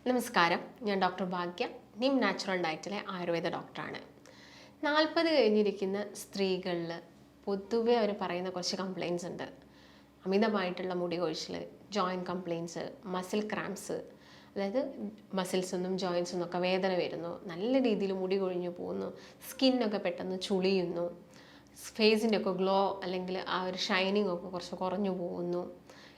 നമസ്കാരം, ഞാൻ ഡോക്ടർ ഭാഗ്യ, നിം നാച്ചുറൽ ഡയറ്റിലെ ആയുർവേദ ഡോക്ടറാണ്. 40 കഴിഞ്ഞിരിക്കുന്ന സ്ത്രീകളിൽ പൊതുവെ അവർ പറയുന്ന കുറച്ച് കംപ്ലയിൻസ് ഉണ്ട്. അമിതമായിട്ടുള്ള മുടി കൊഴിച്ചിൽ, ജോയിൻറ്റ് കംപ്ലയിൻസ്, മസിൽ ക്രാംസ്, അതായത് മസിൽസൊന്നും ജോയിൻസൊന്നും ഒക്കെ വേദന വരുന്നു, നല്ല രീതിയിൽ മുടി കൊഴിഞ്ഞു പോകുന്നു, സ്കിന്നൊക്കെ പെട്ടെന്ന് ചുളിയുന്നു, ഫേസിൻ്റെ ഒക്കെ ഗ്ലോ അല്ലെങ്കിൽ ആ ഒരു ഷൈനിങ് ഒക്കെ കുറച്ച് കുറഞ്ഞു പോകുന്നു.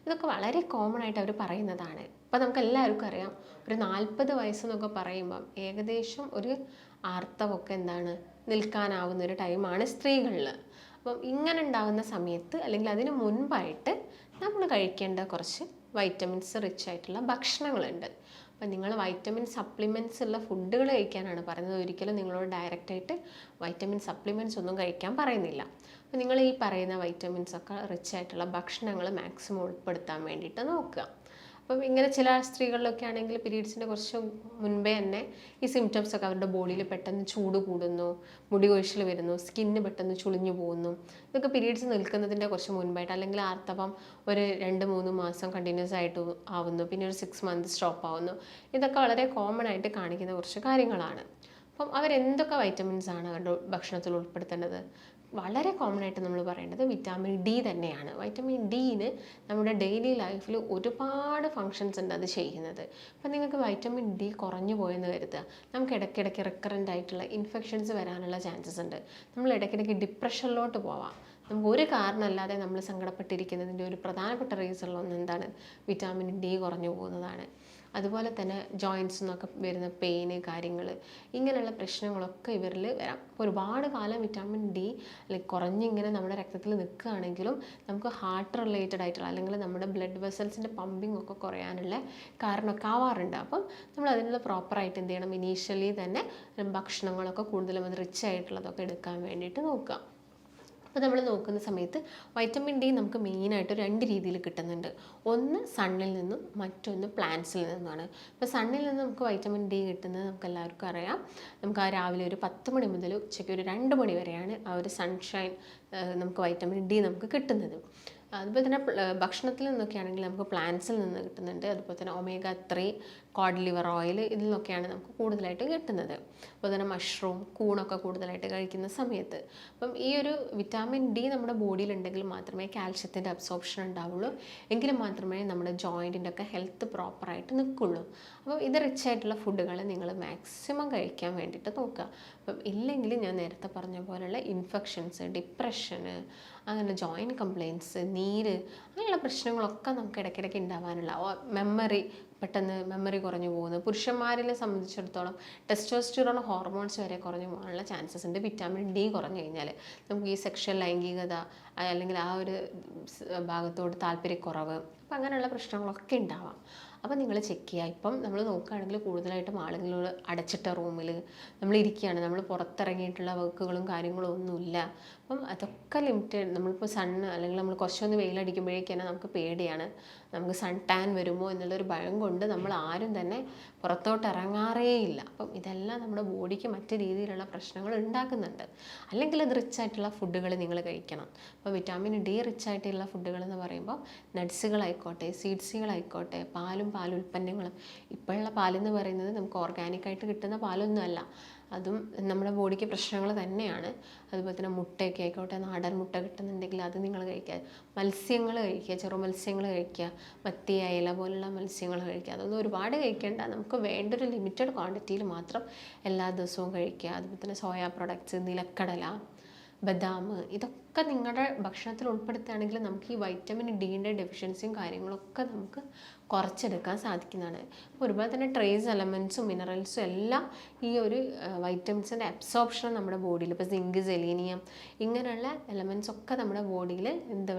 ഇതൊക്കെ വളരെ കോമൺ ആയിട്ട് അവർ പറയുന്നതാണ്. ഇപ്പോൾ നമുക്ക് എല്ലാവർക്കും അറിയാം, ഒരു 40 വയസ്സെന്നൊക്കെ പറയുമ്പം ഏകദേശം ഒരു ആർത്തവമൊക്കെ നിൽക്കാനാവുന്ന ഒരു ടൈമാണ് സ്ത്രീകളിൽ. അപ്പം ഇങ്ങനെ ഉണ്ടാകുന്ന സമയത്ത് അല്ലെങ്കിൽ അതിന് മുൻപായിട്ട് നമ്മൾ കഴിക്കേണ്ട കുറച്ച് വൈറ്റമിൻസ് റിച്ച് ആയിട്ടുള്ള ഭക്ഷണങ്ങളുണ്ട്. അപ്പം നിങ്ങൾ വൈറ്റമിൻ സപ്ലിമെൻറ്റ്സ് ഉള്ള ഫുഡുകൾ കഴിക്കാനാണ് പറയുന്നത്. ഒരിക്കലും നിങ്ങളോട് ഡയറക്റ്റായിട്ട് വൈറ്റമിൻ സപ്ലിമെൻറ്റ്സ് ഒന്നും കഴിക്കാൻ പറയുന്നില്ല. അപ്പോൾ നിങ്ങൾ ഈ പറയുന്ന വൈറ്റമിൻസ് ഒക്കെ റിച്ച് ആയിട്ടുള്ള ഭക്ഷണങ്ങൾ മാക്സിമം ഉൾപ്പെടുത്താൻ വേണ്ടിയിട്ട് നോക്കുക. അപ്പം ഇങ്ങനെ ചില സ്ത്രീകളിലൊക്കെ ആണെങ്കിൽ പീരീഡ്സിൻ്റെ കുറച്ച് മുൻപേ തന്നെ ഈ സിംറ്റംസ് ഒക്കെ അവരുടെ ബോഡിയിൽ പെട്ടെന്ന് ചൂട് കൂടുന്നു, മുടി കൊഴിച്ചിൽ വരുന്നു, സ്കിന്ന് പെട്ടെന്ന് ചുളിഞ്ഞു പോകുന്നു. ഇതൊക്കെ പീരീഡ്സ് നിൽക്കുന്നതിൻ്റെ കുറച്ച് മുൻപായിട്ട്, അല്ലെങ്കിൽ ആർത്തവം ഒരു 2-3 മാസം കണ്ടിന്യൂസ് ആയിട്ട് ആവുന്നു, പിന്നെ ഒരു 6 മന്ത് സ്റ്റോപ്പ് ആവുന്നു. ഇതൊക്കെ വളരെ കോമൺ ആയിട്ട് കാണിക്കുന്ന കുറച്ച് കാര്യങ്ങളാണ്. അപ്പം അവരെന്തൊക്കെ വൈറ്റമിൻസ് ആണ് അവരുടെ ഭക്ഷണത്തിൽ ഉൾപ്പെടുത്തേണ്ടത്? വളരെ കോമൺ ആയിട്ട് നമ്മൾ പറയേണ്ടത് വിറ്റാമിൻ ഡി തന്നെയാണ്. വൈറ്റമിൻ ഡിന് നമ്മുടെ ഡെയിലി ലൈഫിൽ ഒരുപാട് ഫങ്ഷൻസ് ഉണ്ട് അത് ചെയ്യുന്നത്. അപ്പം നിങ്ങൾക്ക് വൈറ്റമിൻ ഡി കുറഞ്ഞു പോയെന്ന് കരുതുക, നമുക്ക് ഇടയ്ക്കിടയ്ക്ക് റിക്കറൻ്റ് ആയിട്ടുള്ള ഇൻഫെക്ഷൻസ് വരാനുള്ള ചാൻസസ് ഉണ്ട്. നമ്മൾ ഇടയ്ക്കിടയ്ക്ക് ഡിപ്രഷനിലോട്ട് പോവാം. നമുക്ക് ഒരു കാരണമല്ലാതെ നമ്മൾ സങ്കടപ്പെട്ടിരിക്കുന്നതിൻ്റെ ഒരു പ്രധാനപ്പെട്ട റീസണിലൊന്ന് എന്താണ്? വിറ്റാമിൻ ഡി കുറഞ്ഞു പോകുന്നതാണ്. അതുപോലെ തന്നെ ജോയിൻറ്റ്സ് നിന്നൊക്കെ വരുന്ന പെയിന് കാര്യങ്ങൾ, ഇങ്ങനെയുള്ള പ്രശ്നങ്ങളൊക്കെ ഇവരിൽ വരാം. അപ്പോൾ ഒരുപാട് കാലം വിറ്റാമിൻ ഡി അല്ലെങ്കിൽ കുറഞ്ഞിങ്ങനെ നമ്മുടെ രക്തത്തിൽ നിൽക്കുകയാണെങ്കിലും നമുക്ക് ഹാർട്ട് റിലേറ്റഡ് ആയിട്ടുള്ള അല്ലെങ്കിൽ നമ്മുടെ ബ്ലഡ് വെസൽസിൻ്റെ പമ്പിങ് ഒക്കെ കുറയാനുള്ള കാരണമൊക്കെ ആവാറുണ്ട്. അപ്പം നമ്മൾ അതിനുള്ള പ്രോപ്പറായിട്ട് എന്ത് ചെയ്യണം? ഇനീഷ്യലി തന്നെ ഭക്ഷണങ്ങളൊക്കെ കൂടുതലും അത് റിച്ച് ആയിട്ടുള്ളതൊക്കെ എടുക്കാൻ വേണ്ടിയിട്ട് നോക്കുക. അപ്പോൾ നമ്മൾ നോക്കുന്ന സമയത്ത് വൈറ്റമിൻ ഡി നമുക്ക് മെയിനായിട്ട് 2 രീതിയിൽ കിട്ടുന്നുണ്ട്. ഒന്ന് സണ്ണിൽ നിന്നും, മറ്റൊന്ന് പ്ലാന്റ്സിൽ നിന്നുമാണ്. ഇപ്പോൾ സണ്ണിൽ നിന്ന് നമുക്ക് വൈറ്റമിൻ ഡി കിട്ടുന്നത് നമുക്ക് എല്ലാവർക്കും അറിയാം. നമുക്ക് ആ രാവിലെ ഒരു 10 മണി മുതൽ ഉച്ചയ്ക്ക് ഒരു 2 മണി വരെയാണ് ആ ഒരു സൺഷൈൻ നമുക്ക് വൈറ്റമിൻ ഡി നമുക്ക് കിട്ടുന്നത്. അതുപോലെ തന്നെ ഭക്ഷണത്തിൽ നിന്നൊക്കെ ആണെങ്കിൽ നമുക്ക് പ്ലാന്റ്സിൽ നിന്ന് കിട്ടുന്നുണ്ട്. അതുപോലെ തന്നെ ഒമേഗ 3, കോഡ് ലിവർ ഓയിൽ, ഇതിൽ നിന്നൊക്കെയാണ് നമുക്ക് കൂടുതലായിട്ട് കിട്ടുന്നത്. അതുപോലെ തന്നെ മഷ്റൂം, കൂണൊക്കെ കൂടുതലായിട്ട് കഴിക്കുന്ന സമയത്ത്. അപ്പം ഈ ഒരു വിറ്റാമിൻ ഡി നമ്മുടെ ബോഡിയിൽ ഉണ്ടെങ്കിൽ മാത്രമേ കാൽഷ്യത്തിൻ്റെ അബ്സോർപ്ഷൻ ഉണ്ടാവുള്ളൂ, എങ്കിലും മാത്രമേ നമ്മുടെ ജോയിൻറ്റിൻ്റെ ഒക്കെ ഹെൽത്ത് പ്രോപ്പറായിട്ട് നിൽക്കുള്ളൂ. അപ്പം ഇത് റിച്ച് ആയിട്ടുള്ള ഫുഡുകൾ നിങ്ങൾ മാക്സിമം കഴിക്കാൻ വേണ്ടിയിട്ട് നോക്കുക. അപ്പം ഇല്ലെങ്കിൽ ഞാൻ നേരത്തെ പറഞ്ഞ പോലെയുള്ള ഇൻഫെക്ഷൻസ്, ഡിപ്രഷന്, അങ്ങനെ ജോയിൻറ്റ് കംപ്ലയിൻറ്റ്സ്, നീര്, അങ്ങനെയുള്ള പ്രശ്നങ്ങളൊക്കെ നമുക്ക് ഇടയ്ക്കിടയ്ക്ക് ഉണ്ടാവാനുള്ള, പെട്ടെന്ന് മെമ്മറി കുറഞ്ഞു പോകുന്നു. പുരുഷന്മാരെ സംബന്ധിച്ചിടത്തോളം ടെസ്റ്റോസ്റ്റിറോൺ ഹോർമോൺസ് വരെ കുറഞ്ഞു പോകാനുള്ള ചാൻസസ് ഉണ്ട്. വിറ്റാമിൻ ഡി കുറഞ്ഞു കഴിഞ്ഞാൽ നമുക്ക് ഈ സെക്ഷൽ ലൈംഗികത അല്ലെങ്കിൽ ആ ഒരു ഭാഗത്തോട് താല്പര്യക്കുറവ്, അപ്പം അങ്ങനെയുള്ള പ്രശ്നങ്ങളൊക്കെ ഉണ്ടാവാം. അപ്പം നിങ്ങൾ ചെക്ക് ചെയ്യുക. ഇപ്പം നമ്മൾ നോക്കുകയാണെങ്കിൽ കൂടുതലായിട്ടും ആളുകൾ അടച്ചിട്ട റൂമിൽ നമ്മൾ ഇരിക്കുകയാണ്, നമ്മൾ പുറത്തിറങ്ങിയിട്ടുള്ള വർക്കുകളും കാര്യങ്ങളും ഒന്നുമില്ല. അപ്പം അതൊക്കെ ലിമിറ്റഡ്. നമ്മളിപ്പോൾ സണ്ണ് അല്ലെങ്കിൽ നമ്മൾ കുറച്ചൊന്ന് വെയിലടിക്കുമ്പോഴേക്ക് തന്നെ നമുക്ക് പേടിയാണ്, നമുക്ക് സൺ ടാൻ വരുമോ എന്നുള്ളൊരു ഭയം കൊണ്ട് നമ്മൾ ആരും തന്നെ പുറത്തോട്ട് ഇറങ്ങാറേയില്ല. അപ്പം ഇതെല്ലാം നമ്മുടെ ബോഡിക്ക് മറ്റു രീതിയിലുള്ള പ്രശ്നങ്ങൾ ഉണ്ടാക്കുന്നുണ്ട്. അല്ലെങ്കിൽ അത് റിച്ച് ആയിട്ടുള്ള ഫുഡുകൾ നിങ്ങൾ കഴിക്കണം. അപ്പോൾ വിറ്റാമിൻ ഡി റിച്ച് ആയിട്ടുള്ള ഫുഡുകൾ എന്ന് പറയുമ്പോൾ നട്ട്സുകളായിക്കോട്ടെ, സീഡ്സുകളായിക്കോട്ടെ, പാലുൽപ്പന്നങ്ങളും. ഇപ്പോഴുള്ള പാലെന്ന് പറയുന്നത് നമുക്ക് ഓർഗാനിക്കായിട്ട് കിട്ടുന്ന പാലൊന്നുമല്ല, അതും നമ്മുടെ ബോഡിക്ക് പ്രശ്നങ്ങൾ തന്നെയാണ്. അതുപോലെ തന്നെ മുട്ടയൊക്കെ ആയിക്കോട്ടെ, നാടൻ മുട്ട കിട്ടുന്നുണ്ടെങ്കിൽ അത് നിങ്ങൾ കഴിക്കുക. മത്സ്യങ്ങൾ കഴിക്കുക, ചെറു മത്സ്യങ്ങൾ കഴിക്കുക, മത്തി, അയല പോലുള്ള മത്സ്യങ്ങൾ കഴിക്കുക. അതൊന്നും ഒരുപാട് കഴിക്കേണ്ട, നമുക്ക് വേണ്ടൊരു ലിമിറ്റഡ് ക്വാണ്ടിറ്റിയിൽ മാത്രം എല്ലാ ദിവസവും കഴിക്കുക. അതുപോലെ തന്നെ സോയാ പ്രൊഡക്ട്സ്, നിലക്കടല, ബദാം, ഇതൊക്കെ നിങ്ങളുടെ ഭക്ഷണത്തിൽ ഉൾപ്പെടുത്തുകയാണെങ്കിൽ നമുക്ക് ഈ വൈറ്റമിൻ ഡിയുടെ ഡെഫിഷ്യൻസിയും കാര്യങ്ങളൊക്കെ നമുക്ക് കുറച്ചെടുക്കാൻ സാധിക്കുന്നതാണ്. ഒരുപോലെ തന്നെ ട്രേസ് എലമെൻറ്റ്സും മിനറൽസും എല്ലാം ഈ ഒരു വൈറ്റമിൻസിൻ്റെ അബ്സോർപ്ഷൻ നമ്മുടെ ബോഡിയിൽ, ഇപ്പോൾ സിങ്ക്, സെലീനിയം, ഇങ്ങനെയുള്ള എലമെൻറ്റ്സ് ഒക്കെ നമ്മുടെ ബോഡിയിൽ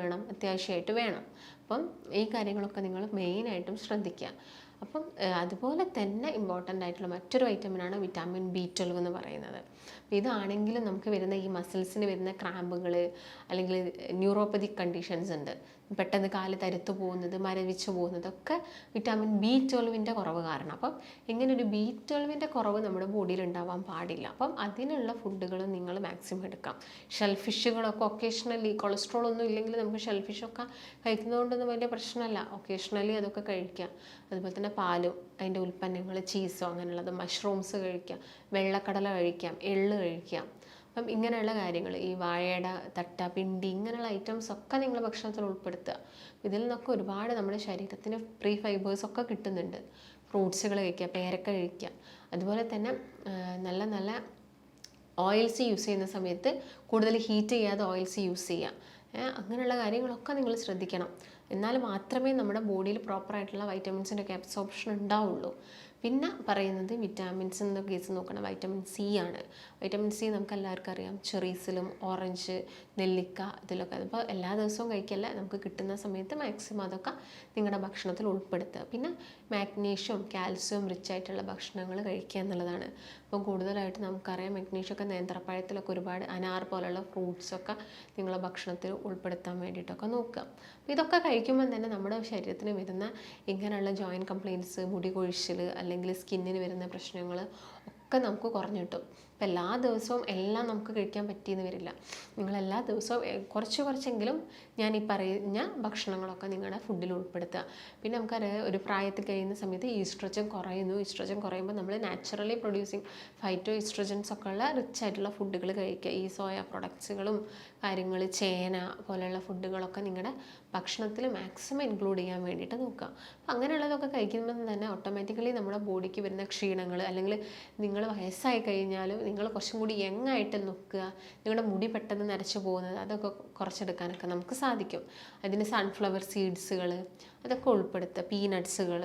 വേണം? അത്യാവശ്യമായിട്ട് വേണം. അപ്പം ഈ കാര്യങ്ങളൊക്കെ നിങ്ങൾ മെയിനായിട്ടും ശ്രദ്ധിക്കുക. അപ്പം അതുപോലെ തന്നെ ഇമ്പോർട്ടൻ്റ് ആയിട്ടുള്ള മറ്റൊരു വൈറ്റമിനാണ് വിറ്റാമിൻ B12 എന്ന് പറയുന്നത്. അപ്പോൾ ഇതാണെങ്കിലും നമുക്ക് വരുന്ന ഈ മസിൽസിന് വരുന്ന ക്രാമ്പുകൾ അല്ലെങ്കിൽ ന്യൂറോപ്പതിക് കണ്ടീഷൻസ് ഉണ്ട്, പെട്ടെന്ന് കാല് തരുത്തു പോകുന്നത്, മരവിച്ചു പോകുന്നതൊക്കെ വിറ്റാമിൻ B12 കുറവ് കാരണം. അപ്പം ഇങ്ങനെ ഒരു B12 കുറവ് നമ്മുടെ ബോഡിയിൽ ഉണ്ടാവാൻ പാടില്ല. അപ്പം അതിനുള്ള ഫുഡുകൾ നിങ്ങൾ മാക്സിമം എടുക്കാം. ഷെൽഫിഷുകളൊക്കെ ഒക്കേഷണലി, കൊളസ്ട്രോൾ ഒന്നും ഇല്ലെങ്കിൽ നമുക്ക് ഷെൽഫിഷൊക്കെ കഴിക്കുന്നതുകൊണ്ടൊന്നും വലിയ പ്രശ്നമല്ല. ഒക്കേഷണലി അതൊക്കെ കഴിക്കുക. അതുപോലെ തന്നെ പാലും അതിൻ്റെ ഉൽപ്പന്നങ്ങൾ, ചീസോ അങ്ങനെയുള്ളത്, മഷ്റൂംസ് കഴിക്കാം, വെള്ളക്കടല കഴിക്കാം, എള്ള് കഴിക്കാം. അപ്പം ഇങ്ങനെയുള്ള കാര്യങ്ങൾ, ഈ വാഴയുടെ തട്ട, പിണ്ടി, ഇങ്ങനെയുള്ള ഐറ്റംസ് ഒക്കെ നിങ്ങൾ ഭക്ഷണത്തിൽ ഉൾപ്പെടുത്തുക. ഇതിൽ നിന്നൊക്കെ ഒരുപാട് നമ്മുടെ ശരീരത്തിന് ഫ്രീ ഫൈബേഴ്സൊക്കെ കിട്ടുന്നുണ്ട്. ഫ്രൂട്ട്സുകൾ കഴിക്കുക, പേരക്ക കഴിക്കുക. അതുപോലെ തന്നെ നല്ല നല്ല ഓയിൽസ് യൂസ് ചെയ്യുന്ന സമയത്ത് കൂടുതൽ ഹീറ്റ് ചെയ്യാതെ ഓയിൽസ് യൂസ് ചെയ്യുക. അങ്ങനെയുള്ള കാര്യങ്ങളൊക്കെ നിങ്ങൾ ശ്രദ്ധിക്കണം. എന്നാൽ മാത്രമേ നമ്മുടെ ബോഡിയിൽ പ്രോപ്പറായിട്ടുള്ള വൈറ്റമിൻസിൻ്റെ ഒക്കെ അബ്സോർപ്ഷൻ ഉണ്ടാവുള്ളൂ. പിന്നെ പറയുന്നത് വിറ്റാമിൻസ് എന്ന കേസ് നോക്കണം, വൈറ്റമിൻ സി ആണ്. വൈറ്റമിൻ സി നമുക്ക് എല്ലാവർക്കും അറിയാം, ചെറീസിലും ഓറഞ്ച്, നെല്ലിക്ക ഇതിലൊക്കെ. അതിപ്പോൾ എല്ലാ ദിവസവും കഴിക്കല്ല, നമുക്ക് കിട്ടുന്ന സമയത്ത് മാക്സിമം അതൊക്കെ നിങ്ങളുടെ ഭക്ഷണത്തിൽ ഉൾപ്പെടുത്തുക. പിന്നെ മാഗ്നീഷ്യം, കാൽസ്യം റിച്ച് ആയിട്ടുള്ള ഭക്ഷണങ്ങൾ കഴിക്കുക എന്നുള്ളതാണ്. അപ്പം കൂടുതലായിട്ട് നമുക്കറിയാം മഗ്നീഷ്യമൊക്കെ നേന്ത്രപ്പഴത്തിലൊക്കെ ഒരുപാട്, അനാർ പോലുള്ള ഫ്രൂട്ട്സൊക്കെ നിങ്ങളുടെ ഭക്ഷണത്തിൽ ഉൾപ്പെടുത്താൻ വേണ്ടിയിട്ടൊക്കെ നോക്കുക. അപ്പോൾ ഇതൊക്കെ കഴിക്കുമ്പോൾ തന്നെ നമ്മുടെ ശരീരത്തിന് വരുന്ന ഇങ്ങനെയുള്ള ജോയിൻറ്റ് കംപ്ലയിൻറ്റ്സ്, മുടി കൊഴിച്ചിൽ അല്ലെങ്കിൽ സ്കിന്നിന് വരുന്ന പ്രശ്നങ്ങൾ ഒക്കെ നമുക്ക് കുറഞ്ഞു കിട്ടും. അപ്പോൾ എല്ലാ ദിവസവും എല്ലാം നമുക്ക് കഴിക്കാൻ പറ്റിയെന്ന് വരില്ല. നിങ്ങൾ എല്ലാ ദിവസവും കുറച്ചെങ്കിലും ഞാൻ ഈ പറയുന്ന ഭക്ഷണങ്ങളൊക്കെ നിങ്ങളുടെ ഫുഡിൽ ഉൾപ്പെടുത്തുക. പിന്നെ നമുക്കറിയാം ഒരു പ്രായത്തിൽ കഴിയുന്ന സമയത്ത് ഈസ്ട്രജൻ കുറയുന്നു. ഈസ്ട്രജൻ കുറയുമ്പോൾ നമ്മൾ നാച്ചുറലി പ്രൊഡ്യൂസിങ് ഫൈറ്റോ ഈസ്ട്രജൻസ് ഒക്കെ ഉള്ള റിച്ച് ആയിട്ടുള്ള ഫുഡുകൾ കഴിക്കുക. ഈ സോയ പ്രൊഡക്ട്സുകളും കാര്യങ്ങൾ, ചേന പോലെയുള്ള ഫുഡുകളൊക്കെ നിങ്ങളുടെ ഭക്ഷണത്തിൽ മാക്സിമം ഇൻക്ലൂഡ് ചെയ്യാൻ വേണ്ടിയിട്ട് നോക്കുക. അപ്പം അങ്ങനെയുള്ളതൊക്കെ കഴിക്കുമ്പോൾ തന്നെ ഓട്ടോമാറ്റിക്കലി നമ്മുടെ ബോഡിക്ക് വരുന്ന ക്ഷീണങ്ങൾ, അല്ലെങ്കിൽ നിങ്ങൾ വയസ്സായി കഴിഞ്ഞാലും നിങ്ങൾ കുറച്ചും കൂടി യങ് ആയിട്ട് നോക്കുക, നിങ്ങളുടെ മുടി പെട്ടെന്ന് നരച്ചു പോകുന്നത് അതൊക്കെ കുറച്ചെടുക്കാനൊക്കെ നമുക്ക് സാധിക്കും. അതിന് സൺഫ്ലവർ സീഡ്സുകൾ അതൊക്കെ ഉൾപ്പെടുത്തുക, പീനട്സുകൾ,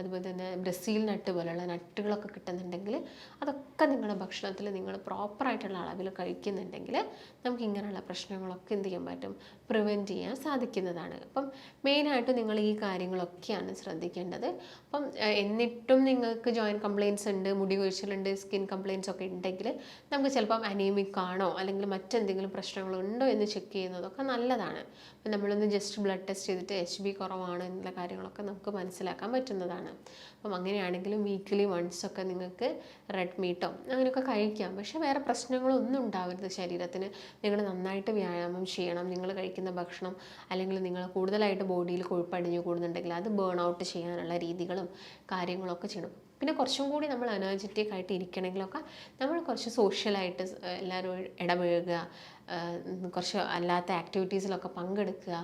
അതുപോലെ തന്നെ ബ്രസീൽ നട്ട് പോലെയുള്ള നട്ടുകളൊക്കെ കിട്ടുന്നുണ്ടെങ്കിൽ അതൊക്കെ നിങ്ങളുടെ ഭക്ഷണത്തിൽ നിങ്ങൾ പ്രോപ്പറായിട്ടുള്ള അളവിൽ കഴിക്കുന്നുണ്ടെങ്കിൽ നമുക്ക് ഇങ്ങനെയുള്ള പ്രശ്നങ്ങളൊക്കെ എന്ത് ചെയ്യാൻ പറ്റും, പ്രിവെൻറ്റ് ചെയ്യാൻ സാധിക്കുന്നതാണ്. അപ്പം മെയിനായിട്ട് നിങ്ങൾ ഈ കാര്യങ്ങളൊക്കെയാണ് ശ്രദ്ധിക്കേണ്ടത്. അപ്പം എന്നിട്ടും നിങ്ങൾക്ക് ജോയിൻറ്റ് കംപ്ലയിൻറ്റ്സ് ഉണ്ട്, മുടി കൊഴിച്ചിലുണ്ട്, സ്കിൻ കംപ്ലയിൻറ്റ്സ് ഒക്കെ ഉണ്ടെങ്കിൽ നമുക്ക് ചിലപ്പം അനീമിക് ആണോ അല്ലെങ്കിൽ മറ്റെന്തെങ്കിലും പ്രശ്നങ്ങളുണ്ടോ എന്ന് ചെക്ക് ചെയ്യുന്നതൊക്കെ നല്ലതാണ്. അപ്പം നമ്മളൊന്ന് ജസ്റ്റ് ബ്ലഡ് ടെസ്റ്റ് ചെയ്തിട്ട് HB കുറവാണ് എന്നുള്ള കാര്യങ്ങളൊക്കെ നമുക്ക് മനസ്സിലാക്കാൻ പറ്റുന്നതാണ്. അപ്പം അങ്ങനെയാണെങ്കിലും വീക്കിലി വൺസൊക്കെ നിങ്ങൾക്ക് റെഡ് മീറ്റോ അങ്ങനെയൊക്കെ കഴിക്കാം. പക്ഷേ വേറെ പ്രശ്നങ്ങളൊന്നും ഉണ്ടാവരുത് ശരീരത്തിന്. നിങ്ങൾ നന്നായിട്ട് വ്യായാമം ചെയ്യണം. നിങ്ങൾ കഴിക്കുന്ന ഭക്ഷണം അല്ലെങ്കിൽ നിങ്ങൾ കൂടുതലായിട്ട് ബോഡിയിൽ കൊഴുപ്പടിഞ്ഞു കൂടുന്നുണ്ടെങ്കിൽ അത് ബേൺ ഔട്ട് ചെയ്യാനുള്ള രീതികളും കാര്യങ്ങളൊക്കെ ചെയ്യണം. പിന്നെ കുറച്ചും കൂടി നമ്മൾ എനർജറ്റിക് ആയിട്ട് ഇരിക്കണമെങ്കിലൊക്കെ നമ്മൾ കുറച്ച് സോഷ്യലായിട്ട് എല്ലാവരും ഇടപഴകുക, കുറച്ച് അല്ലാത്ത ആക്ടിവിറ്റീസിലൊക്കെ പങ്കെടുക്കുക.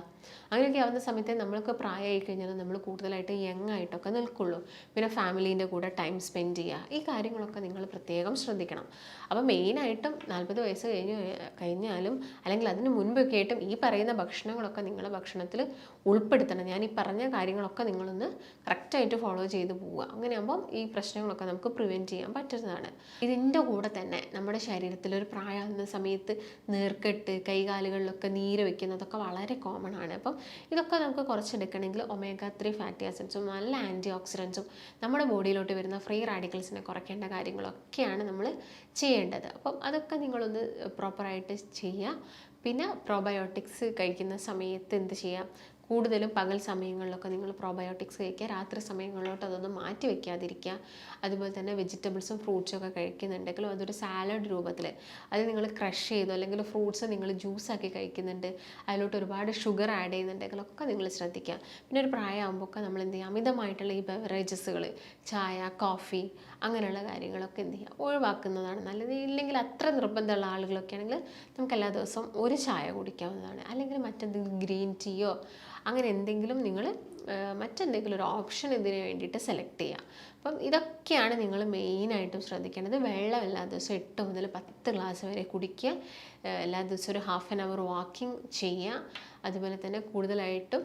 അങ്ങനെയൊക്കെ ആവുന്ന സമയത്ത് നമ്മൾക്ക് പ്രായമായി കഴിഞ്ഞാൽ നമ്മൾ കൂടുതലായിട്ട് യങ് ആയിട്ടൊക്കെ നിൽക്കുള്ളൂ. പിന്നെ ഫാമിലീൻ്റെ കൂടെ ടൈം സ്പെൻഡ് ചെയ്യുക, ഈ കാര്യങ്ങളൊക്കെ നിങ്ങൾ പ്രത്യേകം ശ്രദ്ധിക്കണം. അപ്പോൾ മെയിനായിട്ടും 40 വയസ്സ് കഴിഞ്ഞാലും അല്ലെങ്കിൽ അതിന് മുൻപൊക്കെ ആയിട്ടും ഈ പറയുന്ന ഭക്ഷണങ്ങളൊക്കെ നിങ്ങളുടെ ഭക്ഷണത്തിൽ ഉൾപ്പെടുത്തണം. ഞാൻ ഈ പറഞ്ഞ കാര്യങ്ങളൊക്കെ നിങ്ങളൊന്ന് കറക്റ്റായിട്ട് ഫോളോ ചെയ്ത് പോവുക. അങ്ങനെയാകുമ്പം ഈ പ്രശ്നങ്ങളൊക്കെ നമുക്ക് പ്രിവെൻറ്റ് ചെയ്യാൻ പറ്റുന്നതാണ്. ഇതിൻ്റെ കൂടെ തന്നെ നമ്മുടെ ശരീരത്തിലൊരു പ്രായമാകുന്ന സമയത്ത് നീർക്കെട്ട്, കൈകാലുകളിലൊക്കെ നീര് വയ്ക്കുന്നതൊക്കെ വളരെ കോമൺ ആണ്. അപ്പം ഇതൊക്കെ നമുക്ക് കുറച്ചെടുക്കണമെങ്കിൽ omega-3 ഫാറ്റി ആസിഡ്സും നല്ല ആൻറ്റി ഓക്സിഡൻസും നമ്മുടെ ബോഡിയിലോട്ട് വരുന്ന ഫ്രീ റാഡിക്കൽസിനെ കുറയ്ക്കേണ്ട കാര്യങ്ങളൊക്കെയാണ് നമ്മൾ ചെയ്യേണ്ടത്. അപ്പം അതൊക്കെ നിങ്ങളൊന്ന് പ്രോപ്പറായിട്ട് ചെയ്യുക. പിന്നെ പ്രോബയോട്ടിക്സ് കഴിക്കുന്ന സമയത്ത് എന്ത് ചെയ്യുക, കൂടുതലും പകൽ സമയങ്ങളിലൊക്കെ നിങ്ങൾ പ്രോബയോട്ടിക്സ് കഴിക്കുക. രാത്രി സമയങ്ങളിലോട്ട് അതൊന്നും മാറ്റി വയ്ക്കാതിരിക്കുക. അതുപോലെ തന്നെ വെജിറ്റബിൾസും ഫ്രൂട്ട്സും ഒക്കെ കഴിക്കുന്നുണ്ടെങ്കിലും അതൊരു സാലഡ് രൂപത്തിൽ, അത് നിങ്ങൾ ക്രഷ് ചെയ്തോ അല്ലെങ്കിൽ ഫ്രൂട്ട്സ് നിങ്ങൾ ജ്യൂസാക്കി കഴിക്കുന്നുണ്ട്, അതിലോട്ട് ഒരുപാട് ഷുഗർ ആഡ് ചെയ്യുന്നുണ്ടെങ്കിലൊക്കെ നിങ്ങൾ ശ്രദ്ധിക്കുക. പിന്നെ ഒരു പ്രായമാകുമ്പോഴൊക്കെ നമ്മൾ എന്ത് ചെയ്യുക, അമിതമായിട്ടുള്ള ഈ ബെവറേജസുകൾ, ചായ, കോഫി അങ്ങനെയുള്ള കാര്യങ്ങളൊക്കെ എന്ത് ചെയ്യുക, ഒഴിവാക്കുന്നതാണ് നല്ലത്. ഇല്ലെങ്കിൽ അത്ര നിർബന്ധമുള്ള ആളുകളൊക്കെ ആണെങ്കിൽ നമുക്ക് എല്ലാ ദിവസവും ഒരു ചായ കുടിക്കാവുന്നതാണ്. അല്ലെങ്കിൽ മറ്റെന്തെങ്കിലും ഗ്രീൻ ടീയോ അങ്ങനെ എന്തെങ്കിലും നിങ്ങൾ മറ്റെന്തെങ്കിലും ഒരു ഓപ്ഷൻ ഇതിന് വേണ്ടിയിട്ട് സെലക്ട് ചെയ്യുക. അപ്പം ഇതൊക്കെയാണ് നിങ്ങൾ മെയിനായിട്ടും ശ്രദ്ധിക്കേണ്ടത്. വെള്ളം എല്ലാ ദിവസവും 8 മുതൽ 10 ഗ്ലാസ് വരെ കുടിക്കുക. എല്ലാ ദിവസവും ഒരു ഹാഫ് ആൻ അവർ വാക്കിംഗ് ചെയ്യുക. അതുപോലെ തന്നെ കൂടുതലായിട്ടും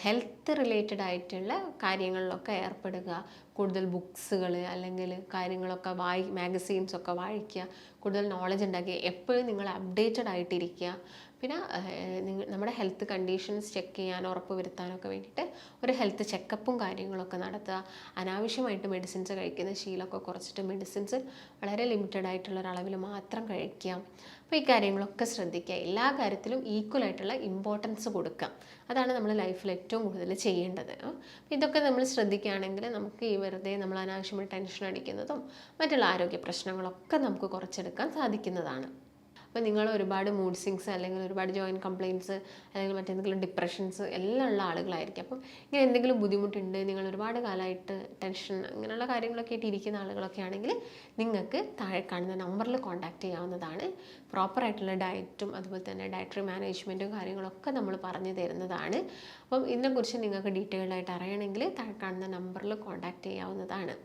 ഹെൽത്ത് റിലേറ്റഡ് ആയിട്ടുള്ള കാര്യങ്ങളിലൊക്കെ ഏർപ്പെടുക. കൂടുതൽ ബുക്സുകൾ അല്ലെങ്കിൽ കാര്യങ്ങളൊക്കെ മാഗസീൻസൊക്കെ വായിക്കുക. കൂടുതൽ നോളജ് ഉണ്ടാക്കുക. എപ്പോഴും നിങ്ങൾ അപ്ഡേറ്റഡ് ആയിട്ടിരിക്കുക. പിന്നെ നമ്മുടെ ഹെൽത്ത് കണ്ടീഷൻസ് ചെക്ക് ചെയ്യാൻ ഉറപ്പ് വരുത്താനൊക്കെ വേണ്ടിയിട്ട് ഒരു ഹെൽത്ത് ചെക്കപ്പും കാര്യങ്ങളൊക്കെ നടത്തുക. അനാവശ്യമായിട്ട് മെഡിസിൻസ് കഴിക്കുന്ന ശീലമൊക്കെ കുറച്ചിട്ട് മെഡിസിൻസ് വളരെ ലിമിറ്റഡ് ആയിട്ടുള്ള ഒരളവിൽ മാത്രം കഴിക്കുക. അപ്പോൾ ഈ കാര്യങ്ങളൊക്കെ ശ്രദ്ധിക്കുക. എല്ലാ കാര്യത്തിലും ഈക്വലായിട്ടുള്ള ഇമ്പോർട്ടൻസ് കൊടുക്കുക. അതാണ് നമ്മൾ ലൈഫിൽ ഏറ്റവും കൂടുതൽ ചെയ്യേണ്ടത്. ഇതൊക്കെ നമ്മൾ ശ്രദ്ധിക്കുകയാണെങ്കിൽ നമുക്ക് ഈ വെറുതെ നമ്മൾ അനാവശ്യമായി ടെൻഷൻ അടിക്കുന്നതും മറ്റുള്ള ആരോഗ്യ പ്രശ്നങ്ങളൊക്കെ നമുക്ക് കുറച്ചെടുക്കാൻ സാധിക്കുന്നതാണ്. അപ്പോൾ നിങ്ങൾ ഒരുപാട് മൂഡ് സ്വിങ്സ് അല്ലെങ്കിൽ ഒരുപാട് ജോയിൻറ്റ് കംപ്ലയിൻറ്റ്സ് അല്ലെങ്കിൽ മറ്റെന്തെങ്കിലും ഡിപ്രഷൻസ് എല്ലാം ഉള്ള ആളുകളായിരിക്കും. അപ്പം ഇങ്ങനെ എന്തെങ്കിലും ബുദ്ധിമുട്ടുണ്ട്, നിങ്ങൾ ഒരുപാട് കാലമായിട്ട് ടെൻഷൻ അങ്ങനെയുള്ള കാര്യങ്ങളൊക്കെ ആയിട്ട് ഇരിക്കുന്ന ആളുകളൊക്കെ ആണെങ്കിൽ നിങ്ങൾക്ക് താഴെ കാണുന്ന നമ്പറിൽ കോൺടാക്റ്റ് ചെയ്യാവുന്നതാണ്. പ്രോപ്പറായിട്ടുള്ള ഡയറ്റും അതുപോലെ തന്നെ ഡയറ്ററി മാനേജ്മെൻറ്റും കാര്യങ്ങളൊക്കെ നമ്മൾ പറഞ്ഞു തരുന്നതാണ്. അപ്പം ഇതിനെക്കുറിച്ച് നിങ്ങൾക്ക് ഡീറ്റെയിൽഡ് ആയിട്ട് അറിയണമെങ്കിൽ താഴെ കാണുന്ന നമ്പറിൽ കോൺടാക്റ്റ് ചെയ്യാവുന്നതാണ്.